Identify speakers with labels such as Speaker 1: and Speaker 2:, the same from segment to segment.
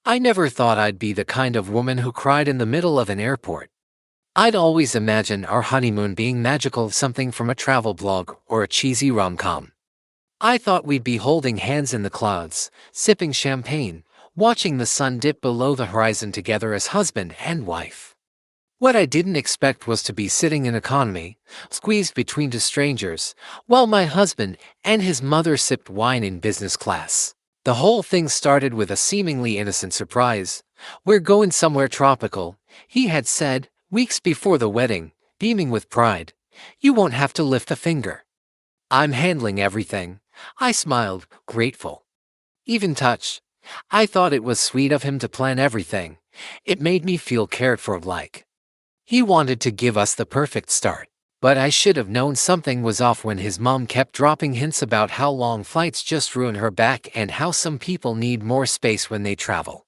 Speaker 1: I never thought I'd be the kind of woman who cried in the middle of an airport. I'd always imagined our honeymoon being magical, something from a travel blog or a cheesy rom-com. I thought we'd be holding hands in the clouds, sipping champagne, watching the sun dip below the horizon together as husband and wife. What I didn't expect was to be sitting in economy, squeezed between two strangers, while my husband and his mother sipped wine in business class. The whole thing started with a seemingly innocent surprise. "We're going somewhere tropical," he had said, weeks before the wedding, beaming with pride. "You won't have to lift a finger. I'm handling everything." I smiled, grateful. Even touched. I thought it was sweet of him to plan everything. It made me feel cared for, like he wanted to give us the perfect start. But I should have known something was off when his mom kept dropping hints about how long flights just ruin her back and how some people need more space when they travel.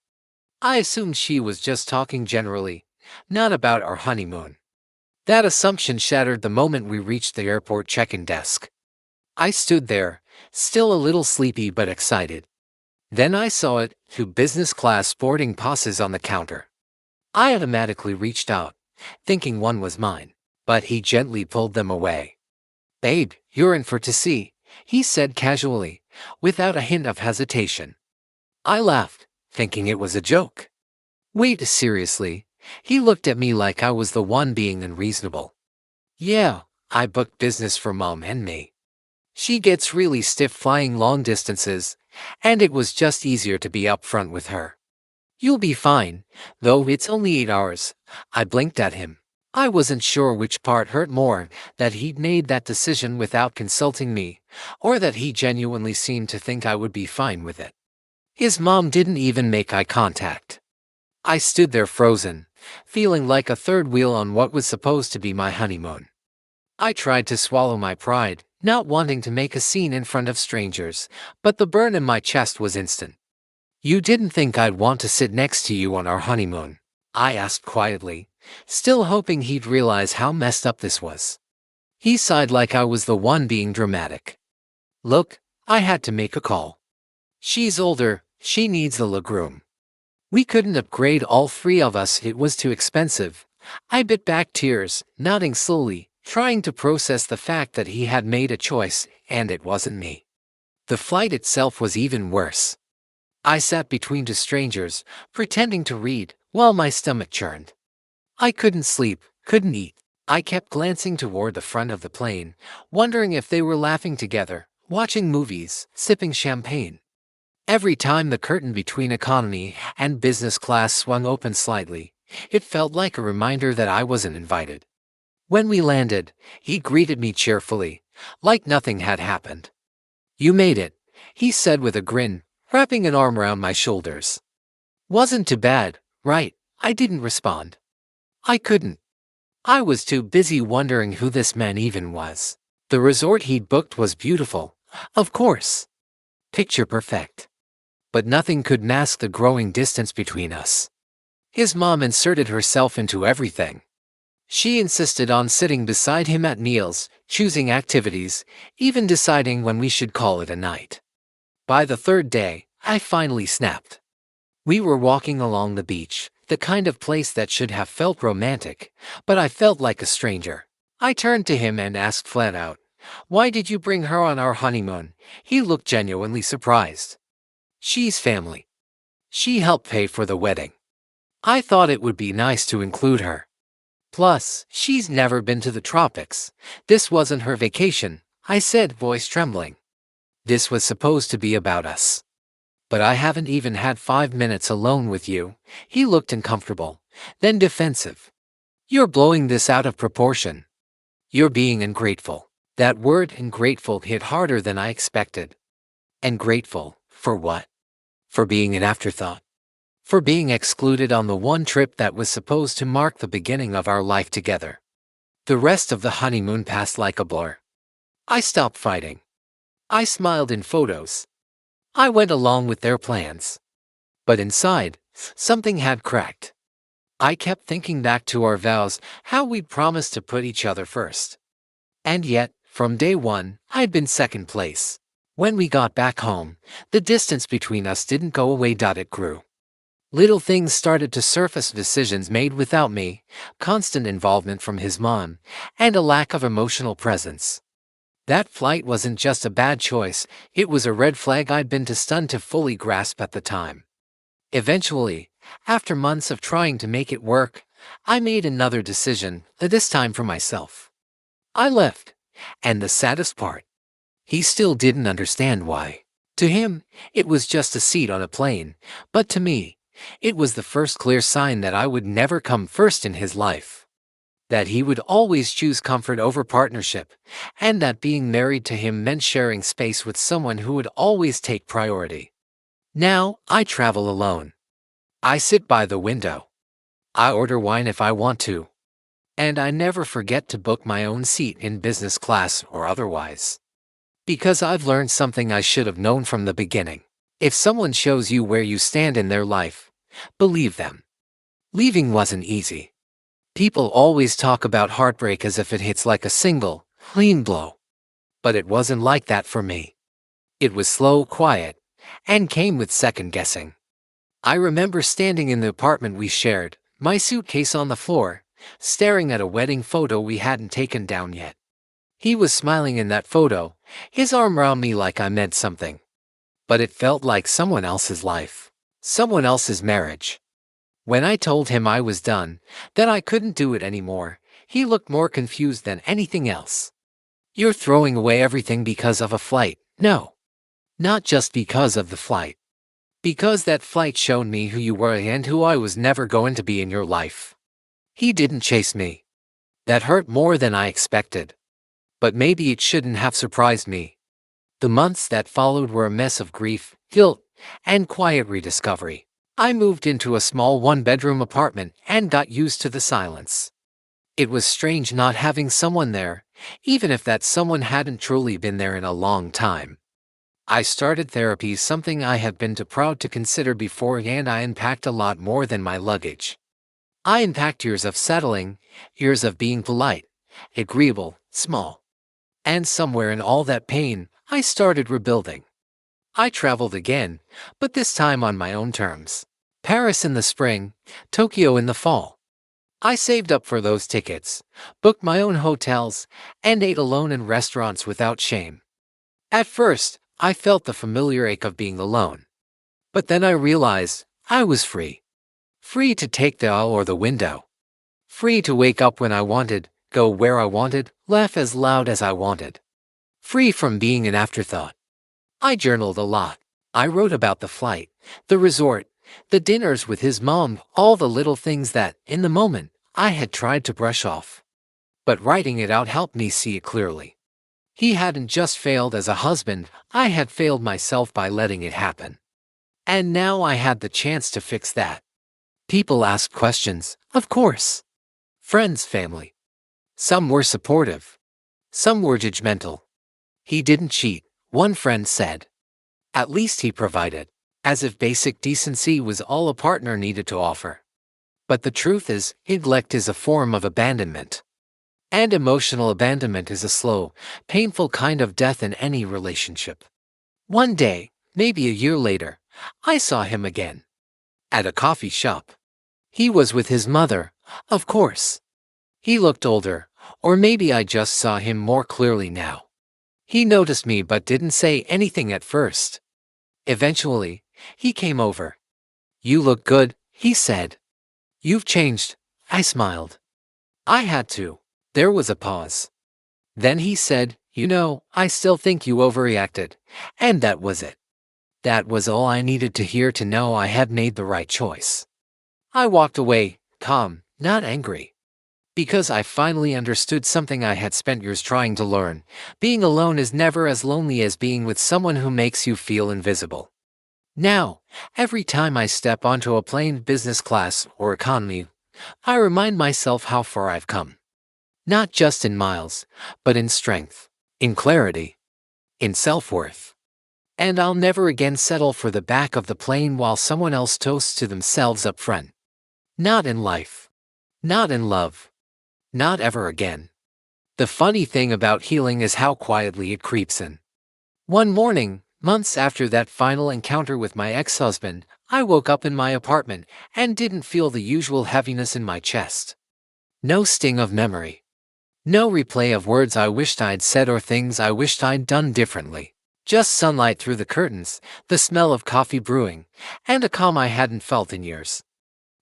Speaker 1: I assumed she was just talking generally, not about our honeymoon. That assumption shattered the moment we reached the airport check-in desk. I stood there, still a little sleepy but excited. Then I saw it, two business class boarding passes on the counter. I automatically reached out, thinking one was mine, but he gently pulled them away. "Babe, you're in for to see," he said casually, without a hint of hesitation. I laughed, thinking it was a joke. "Wait, seriously?" He looked at me like I was the one being unreasonable. "Yeah, I booked business for Mom and me. She gets really stiff flying long distances, and it was just easier to be upfront with her. You'll be fine, though it's only 8 hours. I blinked at him. I wasn't sure which part hurt more, that he'd made that decision without consulting me, or that he genuinely seemed to think I would be fine with it. His mom didn't even make eye contact. I stood there frozen, feeling like a third wheel on what was supposed to be my honeymoon. I tried to swallow my pride, not wanting to make a scene in front of strangers, but the burn in my chest was instant. "You didn't think I'd want to sit next to you on our honeymoon?" I asked quietly, still hoping he'd realize how messed up this was. He sighed like I was the one being dramatic. "Look, I had to make a call. She's older, she needs a legroom. We couldn't upgrade all three of us, it was too expensive." I bit back tears, nodding slowly, trying to process the fact that he had made a choice, and it wasn't me. The flight itself was even worse. I sat between two strangers, pretending to read, while my stomach churned. I couldn't sleep, couldn't eat. I kept glancing toward the front of the plane, wondering if they were laughing together, watching movies, sipping champagne. Every time the curtain between economy and business class swung open slightly, it felt like a reminder that I wasn't invited. When we landed, he greeted me cheerfully, like nothing had happened. "You made it," he said with a grin, wrapping an arm around my shoulders. "Wasn't too bad, right?" I didn't respond. I couldn't. I was too busy wondering who this man even was. The resort he'd booked was beautiful, of course. Picture perfect. But nothing could mask the growing distance between us. His mom inserted herself into everything. She insisted on sitting beside him at meals, choosing activities, even deciding when we should call it a night. By the third day, I finally snapped. We were walking along the beach, the kind of place that should have felt romantic, but I felt like a stranger. I turned to him and asked flat out, "Why did you bring her on our honeymoon?" He looked genuinely surprised. "She's family. She helped pay for the wedding. I thought it would be nice to include her. Plus, she's never been to the tropics. This wasn't her vacation," I said, voice trembling. "This was supposed to be about us. But I haven't even had 5 minutes alone with you." He looked uncomfortable, then defensive. "You're blowing this out of proportion. You're being ungrateful." That word, ungrateful, hit harder than I expected. And grateful, for what? For being an afterthought. For being excluded on the one trip that was supposed to mark the beginning of our life together. The rest of the honeymoon passed like a blur. I stopped fighting. I smiled in photos. I went along with their plans. But inside, something had cracked. I kept thinking back to our vows, how we'd promised to put each other first. And yet, from day one, I'd been second place. When we got back home, the distance between us didn't go away, it grew. Little things started to surface, decisions made without me, constant involvement from his mom, and a lack of emotional presence. That flight wasn't just a bad choice, it was a red flag I'd been too stunned to fully grasp at the time. Eventually, after months of trying to make it work, I made another decision, this time for myself. I left, and the saddest part, he still didn't understand why. To him, it was just a seat on a plane, but to me, it was the first clear sign that I would never come first in his life. That he would always choose comfort over partnership, and that being married to him meant sharing space with someone who would always take priority. Now, I travel alone. I sit by the window. I order wine if I want to. And I never forget to book my own seat in business class or otherwise. Because I've learned something I should have known from the beginning. If someone shows you where you stand in their life, believe them. Leaving wasn't easy. People always talk about heartbreak as if it hits like a single, clean blow. But it wasn't like that for me. It was slow, quiet, and came with second guessing. I remember standing in the apartment we shared, my suitcase on the floor, staring at a wedding photo we hadn't taken down yet. He was smiling in that photo, his arm around me like I meant something. But it felt like someone else's life, someone else's marriage. When I told him I was done, that I couldn't do it anymore, he looked more confused than anything else. You're throwing away everything because of a flight? No. Not just because of the flight. Because that flight showed me who you were and who I was never going to be in your life. He didn't chase me. That hurt more than I expected. But maybe it shouldn't have surprised me. The months that followed were a mess of grief, guilt, and quiet rediscovery. I moved into a small one-bedroom apartment and got used to the silence. It was strange not having someone there, even if that someone hadn't truly been there in a long time. I started therapy, something I had been too proud to consider before, and I unpacked a lot more than my luggage. I unpacked years of settling, years of being polite, agreeable, small. And somewhere in all that pain, I started rebuilding. I traveled again, but this time on my own terms. Paris in the spring, Tokyo in the fall. I saved up for those tickets, booked my own hotels, and ate alone in restaurants without shame. At first, I felt the familiar ache of being alone. But then I realized I was free. Free to take the aisle or the window. Free to wake up when I wanted, go where I wanted, laugh as loud as I wanted. Free from being an afterthought. I journaled a lot. I wrote about the flight, the resort, the dinners with his mom, all the little things that, in the moment, I had tried to brush off. But writing it out helped me see it clearly. He hadn't just failed as a husband, I had failed myself by letting it happen. And now I had the chance to fix that. People asked questions, of course. Friends, family. Some were supportive. Some were judgmental. He didn't cheat, one friend said. At least he provided, as if basic decency was all a partner needed to offer. But the truth is, neglect is a form of abandonment. And emotional abandonment is a slow, painful kind of death in any relationship. One day, maybe a year later, I saw him again. At a coffee shop. He was with his mother, of course. He looked older, or maybe I just saw him more clearly now. He noticed me but didn't say anything at first. Eventually, he came over. You look good, he said. You've changed, I smiled. I had to. There was a pause. Then he said, you know, I still think you overreacted. And that was it. That was all I needed to hear to know I had made the right choice. I walked away, calm, not angry. Because I finally understood something I had spent years trying to learn. Being alone is never as lonely as being with someone who makes you feel invisible. Now, every time I step onto a plane, business class or economy, I remind myself how far I've come. Not just in miles, but in strength, in clarity, in self-worth. And I'll never again settle for the back of the plane while someone else toasts to themselves up front. Not in life. Not in love. Not ever again. The funny thing about healing is how quietly it creeps in. One morning, months after that final encounter with my ex-husband, I woke up in my apartment and didn't feel the usual heaviness in my chest. No sting of memory. No replay of words I wished I'd said or things I wished I'd done differently. Just sunlight through the curtains, the smell of coffee brewing, and a calm I hadn't felt in years.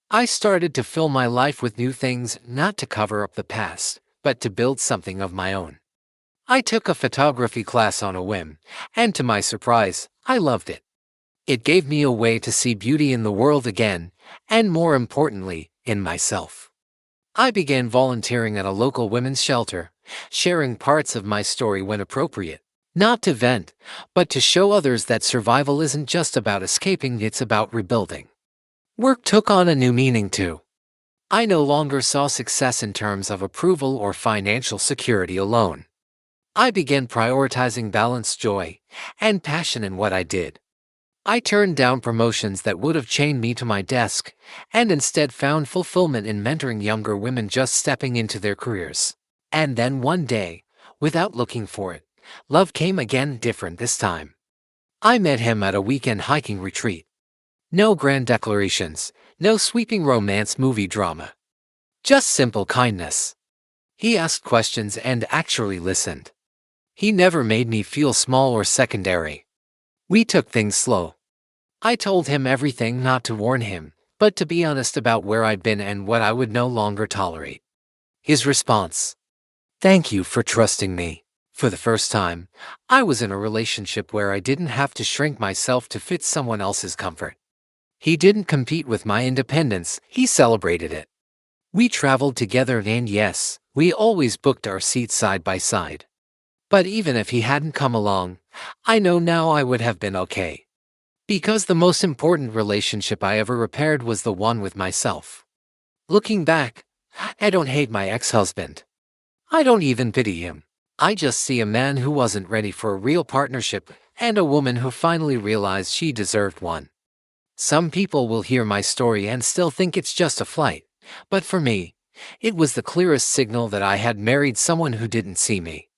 Speaker 1: I started to fill my life with new things, not to cover up the past, but to build something of my own. I took a photography class on a whim, and to my surprise, I loved it. It gave me a way to see beauty in the world again, and more importantly, in myself. I began volunteering at a local women's shelter, sharing parts of my story when appropriate. Not to vent, but to show others that survival isn't just about escaping, it's about rebuilding. Work took on a new meaning too. I no longer saw success in terms of approval or financial security alone. I began prioritizing balance, joy, and passion in what I did. I turned down promotions that would have chained me to my desk, and instead found fulfillment in mentoring younger women just stepping into their careers. And then one day, without looking for it, love came again, different this time. I met him at a weekend hiking retreat. No grand declarations, no sweeping romance movie drama. Just simple kindness. He asked questions and actually listened. He never made me feel small or secondary. We took things slow. I told him everything, not to warn him, but to be honest about where I'd been and what I would no longer tolerate. His response: "Thank you for trusting me." For the first time, I was in a relationship where I didn't have to shrink myself to fit someone else's comfort. He didn't compete with my independence, he celebrated it. We traveled together and yes, we always booked our seats side by side. But even if he hadn't come along, I know now I would have been okay. Because the most important relationship I ever repaired was the one with myself. Looking back, I don't hate my ex-husband. I don't even pity him. I just see a man who wasn't ready for a real partnership and a woman who finally realized she deserved one. Some people will hear my story and still think it's just a flight, but for me, it was the clearest signal that I had married someone who didn't see me.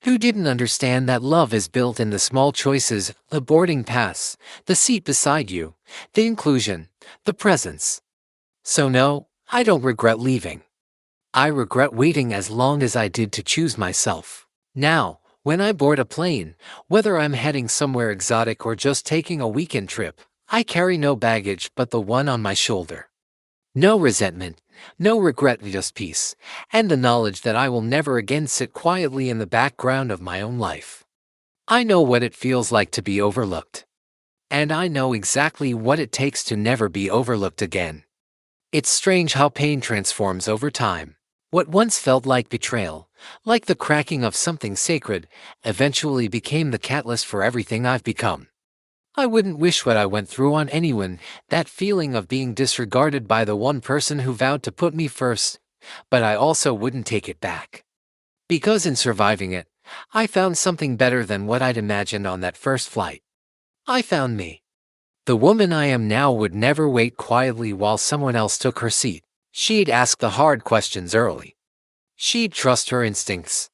Speaker 1: Who didn't understand that love is built in the small choices, the boarding pass, the seat beside you, the inclusion, the presence. So no, I don't regret leaving. I regret waiting as long as I did to choose myself. Now, when I board a plane, whether I'm heading somewhere exotic or just taking a weekend trip, I carry no baggage but the one on my shoulder. No resentment, no regret, just peace, and the knowledge that I will never again sit quietly in the background of my own life. I know what it feels like to be overlooked. And I know exactly what it takes to never be overlooked again. It's strange how pain transforms over time. What once felt like betrayal, like the cracking of something sacred, eventually became the catalyst for everything I've become. I wouldn't wish what I went through on anyone, that feeling of being disregarded by the one person who vowed to put me first, but I also wouldn't take it back. Because in surviving it, I found something better than what I'd imagined on that first flight. I found me. The woman I am now would never wait quietly while someone else took her seat. She'd ask the hard questions early. She'd trust her instincts.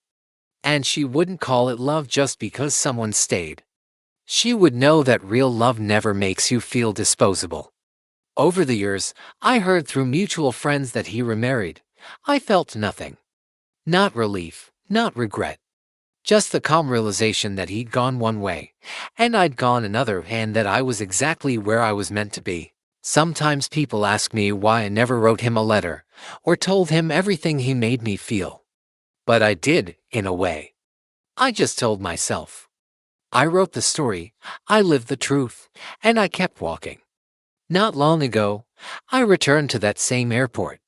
Speaker 1: And she wouldn't call it love just because someone stayed. She would know that real love never makes you feel disposable. Over the years, I heard through mutual friends that he remarried. I felt nothing. Not relief, not regret. Just the calm realization that he'd gone one way, and I'd gone another, and that I was exactly where I was meant to be. Sometimes people ask me why I never wrote him a letter, or told him everything he made me feel. But I did, in a way. I just told myself. I wrote the story, I lived the truth, and I kept walking. Not long ago, I returned to that same airport.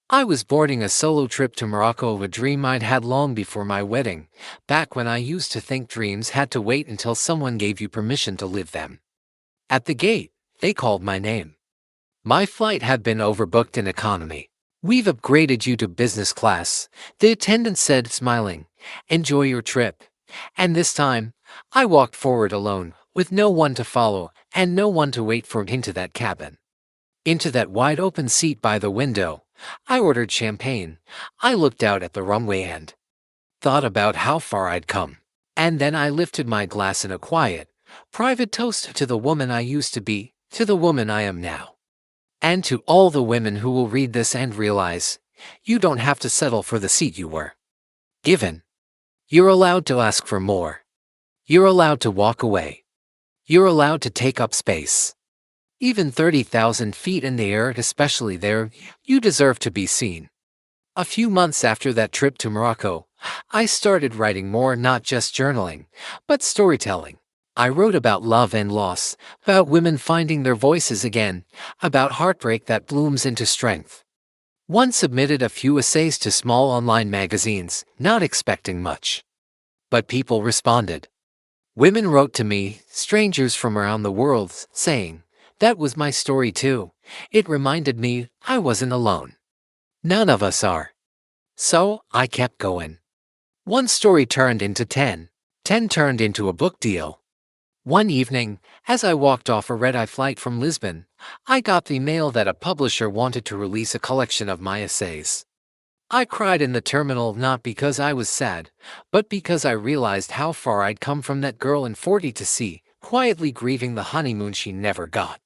Speaker 1: I was boarding a solo trip to Morocco, a dream I'd had long before my wedding, back when I used to think dreams had to wait until someone gave you permission to live them. At the gate, they called my name. My flight had been overbooked in economy. "We've upgraded you to business class," the attendant said, smiling. "Enjoy your trip." And this time, I walked forward alone, with no one to follow and no one to wait for me into that cabin. Into that wide-open seat by the window. I ordered champagne. I looked out at the runway and thought about how far I'd come. And then I lifted my glass in a quiet, private toast to the woman I used to be, to the woman I am now. And to all the women who will read this and realize, you don't have to settle for the seat you were given. You're allowed to ask for more. You're allowed to walk away. You're allowed to take up space. Even 30,000 feet in the air, especially there, you deserve to be seen. A few months after that trip to Morocco, I started writing more, not just journaling, but storytelling. I wrote about love and loss, about women finding their voices again, about heartbreak that blooms into strength. One submitted a few essays to small online magazines, not expecting much. But people responded. Women wrote to me, strangers from around the world, saying, that was my story too. It reminded me I wasn't alone. None of us are. So, I kept going. One story turned into 10. 10 turned into a book deal. One evening, as I walked off a red-eye flight from Lisbon, I got the mail that a publisher wanted to release a collection of my essays. I cried in the terminal not because I was sad, but because I realized how far I'd come from that girl in 40 to see, quietly grieving the honeymoon she never got.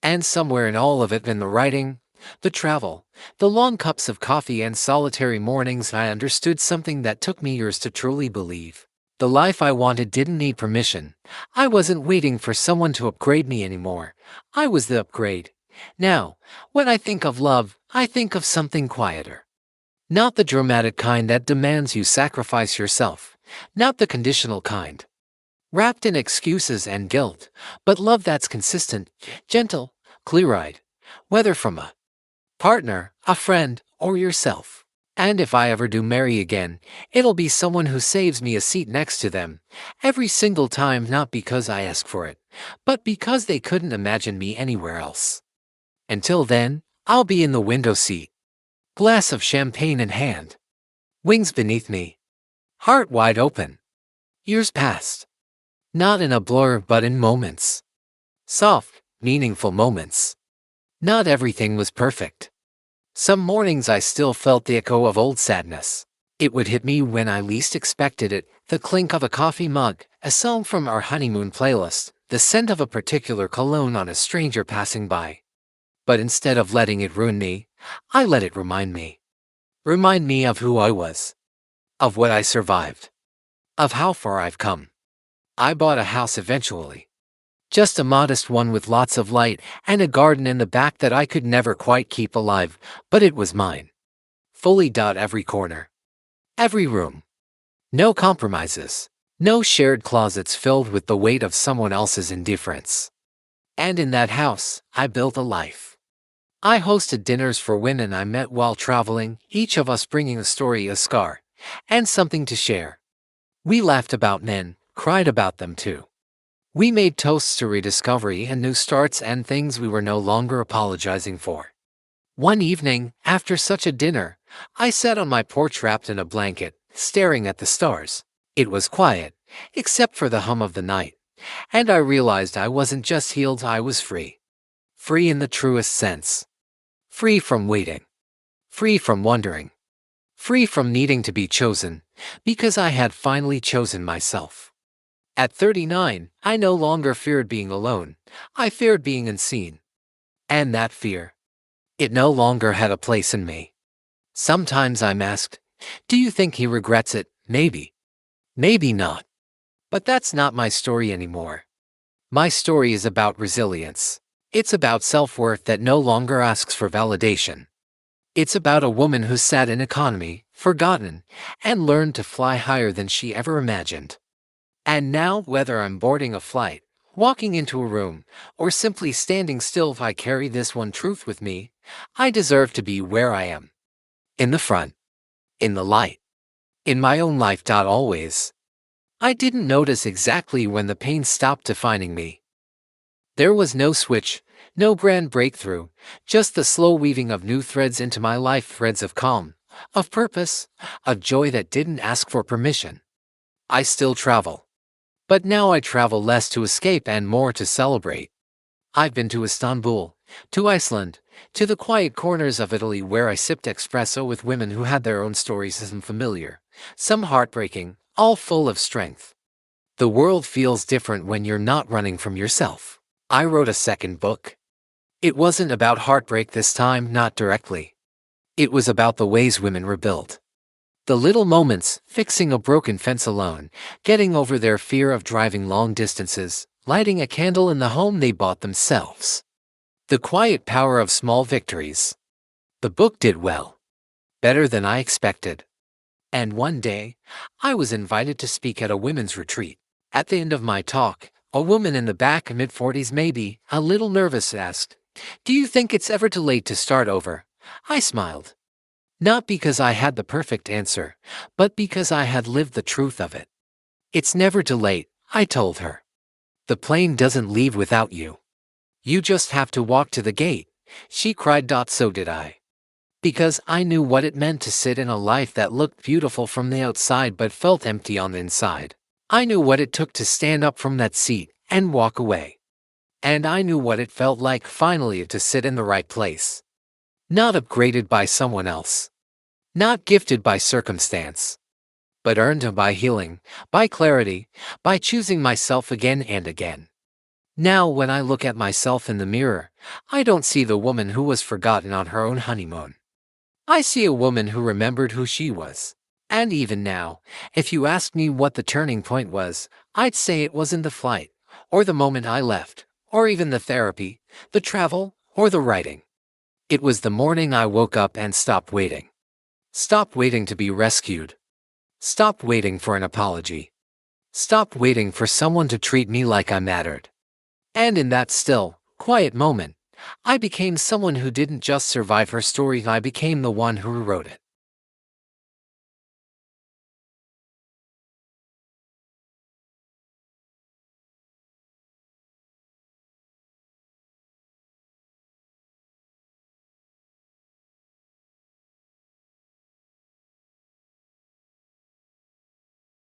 Speaker 1: And somewhere in all of it, in the writing, the travel, the long cups of coffee and solitary mornings, I understood something that took me years to truly believe. The life I wanted didn't need permission. I wasn't waiting for someone to upgrade me anymore. I was the upgrade. Now, when I think of love, I think of something quieter. Not the dramatic kind that demands you sacrifice yourself. Not the conditional kind, wrapped in excuses and guilt, but love that's consistent, gentle, clear-eyed, whether from a partner, a friend, or yourself. And if I ever do marry again, it'll be someone who saves me a seat next to them, every single time, not because I ask for it, but because they couldn't imagine me anywhere else. Until then, I'll be in the window seat, glass of champagne in hand, wings beneath me, heart wide open. Years passed. Not in a blur, but in moments. Soft, meaningful moments. Not everything was perfect. Some mornings I still felt the echo of old sadness. It would hit me when I least expected it, the clink of a coffee mug, a song from our honeymoon playlist, the scent of a particular cologne on a stranger passing by. But instead of letting it ruin me, I let it remind me. Remind me of who I was. Of what I survived. Of how far I've come. I bought a house eventually. Just a modest one with lots of light and a garden in the back that I could never quite keep alive, but it was mine. Fully. Every corner. Every room. No compromises. No shared closets filled with the weight of someone else's indifference. And in that house, I built a life. I hosted dinners for women I met while traveling, each of us bringing a story, a scar, and something to share. We laughed about men, cried about them too. We made toasts to rediscovery and new starts and things we were no longer apologizing for. One evening, after such a dinner, I sat on my porch wrapped in a blanket, staring at the stars. It was quiet, except for the hum of the night, and I realized I wasn't just healed, I was free. Free in the truest sense. Free from waiting. Free from wondering. Free from needing to be chosen, because I had finally chosen myself. At 39, I no longer feared being alone. I feared being unseen. And that fear, it no longer had a place in me. Sometimes I'm asked, do you think he regrets it? Maybe. Maybe not. But that's not my story anymore. My story is about resilience. It's about self-worth that no longer asks for validation. It's about a woman who sat in economy, forgotten, and learned to fly higher than she ever imagined. And now, whether I'm boarding a flight, walking into a room, or simply standing still, if I carry this one truth with me, I deserve to be where I am. In the front. In the light. In my own life. Always. I didn't notice exactly when the pain stopped defining me. There was no switch, no grand breakthrough, just the slow weaving of new threads into my life, threads of calm, of purpose, of joy that didn't ask for permission. I still travel. But now I travel less to escape and more to celebrate. I've been to Istanbul, to Iceland, to the quiet corners of Italy where I sipped espresso with women who had their own stories, some familiar, some heartbreaking, all full of strength. The world feels different when you're not running from yourself. I wrote a second book. It wasn't about heartbreak this time, not directly. It was about the ways women rebuild. The little moments, fixing a broken fence alone, getting over their fear of driving long distances, lighting a candle in the home they bought themselves. The quiet power of small victories. The book did well. Better than I expected. And one day, I was invited to speak at a women's retreat. At the end of my talk, a woman in the back, mid-40s maybe, a little nervous, asked, "Do you think it's ever too late to start over?" I smiled. Not because I had the perfect answer, but because I had lived the truth of it. "It's never too late," I told her. "The plane doesn't leave without you. You just have to walk to the gate." She cried. So did I. Because I knew what it meant to sit in a life that looked beautiful from the outside but felt empty on the inside. I knew what it took to stand up from that seat and walk away. And I knew what it felt like finally to sit in the right place. Not upgraded by someone else. Not gifted by circumstance. But earned by healing, by clarity, by choosing myself again and again. Now when I look at myself in the mirror, I don't see the woman who was forgotten on her own honeymoon. I see a woman who remembered who she was. And even now, if you ask me what the turning point was, I'd say it wasn't the flight, or the moment I left, or even the therapy, the travel, or the writing. It was the morning I woke up and stopped waiting. Stopped waiting to be rescued. Stopped waiting for an apology. Stopped waiting for someone to treat me like I mattered. And in that still, quiet moment, I became someone who didn't just survive her story, I became the one who wrote it.